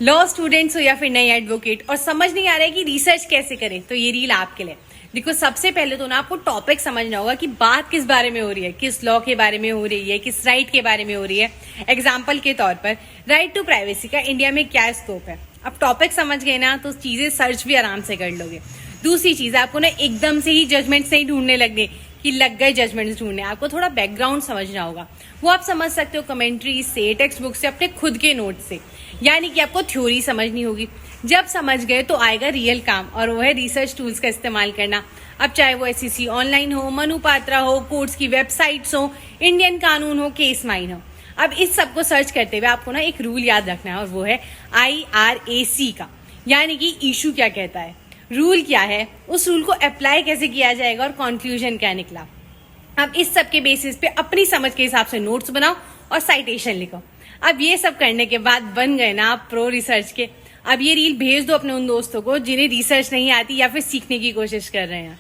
Law students हो या फिर नए एडवोकेट और समझ नहीं आ रहा है कि रिसर्च कैसे करें, तो ये रील आपके लिए। देखो, सबसे पहले तो ना आपको टॉपिक समझना होगा कि बात किस बारे में हो रही है, किस लॉ के बारे में हो रही है, किस राइट के बारे में हो रही है। एग्जाम्पल के तौर पर राइट टू प्राइवेसी का इंडिया में क्या स्कोप है। अब टॉपिक समझ गए ना तो चीजें सर्च भी आराम से कर लोगे। दूसरी चीज, आपको ना एकदम से ही जजमेंट नहीं ढूंढने लगने कि लग गए जजमेंट्स ढूंढने, आपको थोड़ा बैकग्राउंड समझना होगा। वो आप समझ सकते हो कमेंट्री से, टेक्स्ट बुक से, अपने खुद के नोट से। यानी कि आपको थ्योरी समझनी होगी। जब समझ गए तो आएगा रियल काम, और वो है रिसर्च टूल्स का इस्तेमाल करना। अब चाहे वो SEC ऑनलाइन हो, मनुपात्रा हो, कोर्ट्स की वेबसाइट्स हो, इंडियन कानून हो, केस माइन हो। अब इस सबको सर्च करते हुए आपको ना एक रूल याद रखना है, और वो है IRAC का, यानी कि इशू क्या कहता है, रूल क्या है, उस रूल को अप्लाई कैसे किया जाएगा और कंक्लूजन क्या निकला। अब इस सब के बेसिस पे अपनी समझ के हिसाब से नोट्स बनाओ और साइटेशन लिखो। अब ये सब करने के बाद बन गए ना आप प्रो रिसर्च के। अब ये रील भेज दो अपने उन दोस्तों को जिन्हें रिसर्च नहीं आती या फिर सीखने की कोशिश कर रहे हैं।